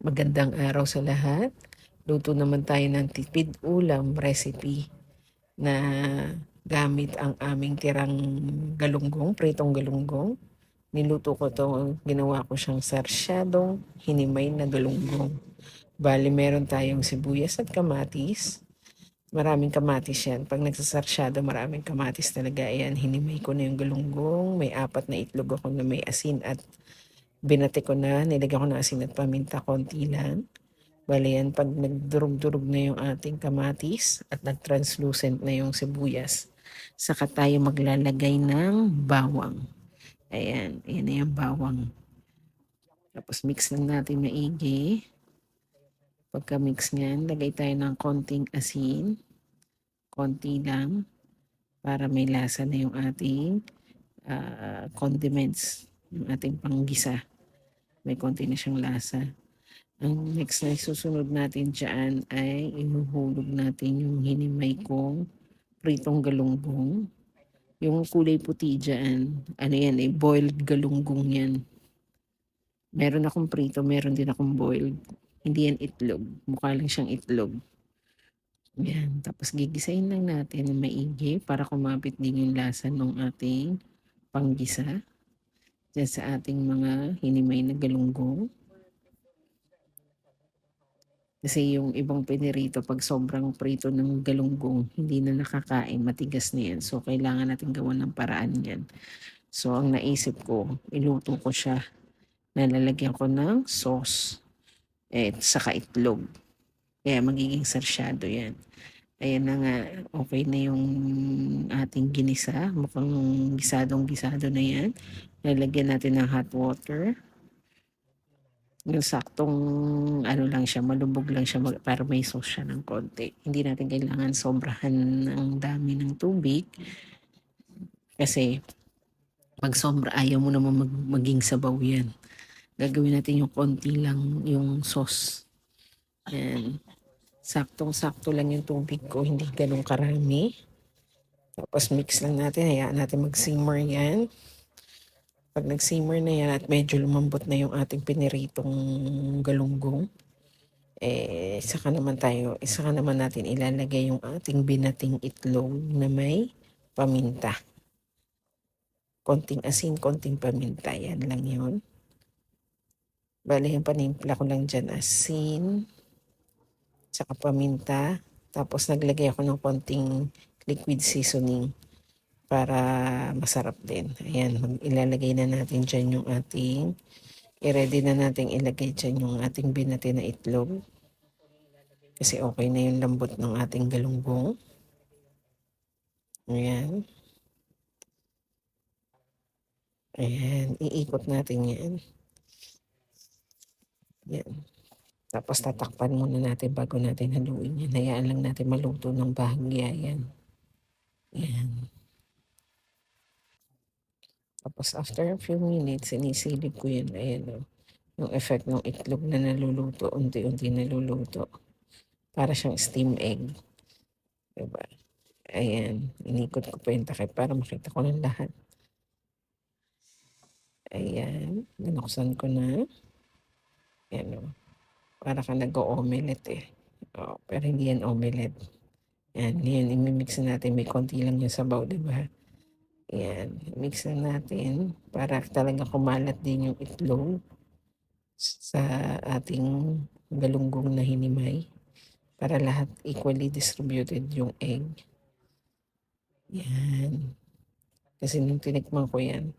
Magandang araw sa lahat. Luto naman tayo ng tipid ulam recipe na gamit ang aming tirang galunggong, pritong galunggong. Niluto ko 'to, ginawa ko siyang sarsyadong hinimay na galunggong. Bale meron tayong sibuyas at kamatis. Maraming kamatis yan. Pag nagsasarsyado, maraming kamatis talaga. Ayan, hinimay ko na yung galunggong. May 4 na itlog ako na may asin at binati ko na. Nilagyan ko ng asin at paminta, konti lang. Bale yan, pag nagdurog-durog na yung ating kamatis at nag-translucent na yung sibuyas, saka tayo maglalagay ng bawang. Ayan, ayan na yung bawang. Tapos mix lang natin maigi. Pagka-mix niyan, lagay tayo ng konting asin. Konti lang para may lasa na yung ating condiments, yung ating panggisa. May konti na siyang lasa. Ang next na susunod natin dyan ay ihuhulog natin yung hinimay kong pritong galunggong. Yung kulay puti dyan, ano yan eh, boiled galunggong yan. Meron akong prito, meron din akong boiled. Hindi yan itlog, mukha lang siyang itlog. Yan, tapos gigisahin lang natin ng maigi para kumapit din yung lasa ng ating panggisa dyan sa ating mga hinimay na galunggong. Kasi yung ibang pinirito, pag sobrang prito ng galunggong, hindi na nakakain, matigas na yan. So, kailangan natin gawan ng paraan yan. So, ang naisip ko, iluto ko siya. Nalalagyan ko ng sauce, saka itlog. Kaya magiging sarsyado yan. Ayan na nga, okay na yung ating ginisa. Mukhang gisadong-gisado na yan. Lalagyan natin ng hot water. Yung saktong ano lang siya, malubog lang siya para may sauce siya ng konti. Hindi natin kailangan sobrahan ng dami ng tubig kasi pag sobra ayaw mo naman maging sabaw yan. Gagawin natin yung konti lang yung sauce. Yan. Saktong-sakto lang yung tubig ko, hindi ganun karami. Tapos mix lang natin, hayaan natin mag-simmer yan. Pag nag-simmer na yan at medyo lumambot na yung ating piniritong galunggong, saka naman natin ilalagay yung ating binating itlog na may paminta. Konting asin, konting paminta, yan lang yun. Bale, yung panimpla ko lang dyan, asin, saka paminta. Tapos naglagay ako ng konting liquid seasoning para masarap din. Ayan, ilalagay na natin dyan yung ating, i-ready na natin ilagay dyan yung ating binati na itlog. Kasi okay na yung lambot ng ating galunggong. Ayan. Ayan, iikot natin yan. Yan. Tapos tatakpan muna natin bago natin haluin yan. Hayaan lang natin maluto ng bahagya yan. Yan. Tapos after a few minutes, sinisilip ko yan. Ayan o. Yung effect ng itlog na naluluto, unti-unti naluluto. Para siyang steam egg. Diba? Ayan. Inikot ko pa yung takip para makita ko ng lahat. Ayan. Binuksan ko na. Ayan o. Para ka nag-o-omelette eh. O, pero hindi yan omelette. Ayan. Yan. Imimix natin. May konti lang yung sabaw, diba? Ayan. Mix na natin para talaga kumalat din yung itlog sa ating galunggong na hinimay. Para lahat equally distributed yung egg. Yan. Kasi nung tinikman ko yan,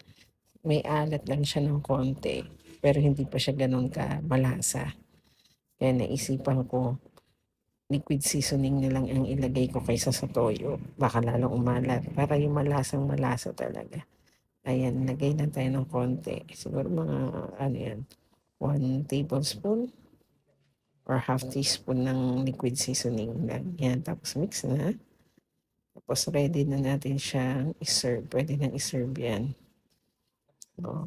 may alat lang siya ng konti. Pero hindi pa siya ganun ka malasa. Kaya naisipan ko, liquid seasoning na lang ang ilagay ko kaysa sa toyo. Baka lalong umalat. Para yung malasang malasa talaga. Ayan, lagay lang tayo ng konti. Siguro mga, ano yan, 1 tablespoon or half teaspoon ng liquid seasoning lang. Yan, tapos mix na. Tapos ready na natin siyang iserve. Pwede nang iserve yan. O,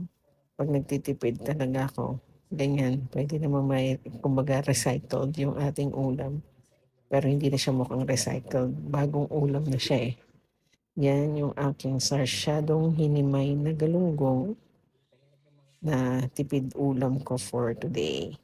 pag nagtitipid talaga ako, ganyan, pwede naman may, kumbaga, recycled yung ating ulam. Pero hindi na siya mukhang recycled. Bagong ulam na siya eh. Yan yung aking sarsyadong hinimay na galunggong na tipid ulam ko for today.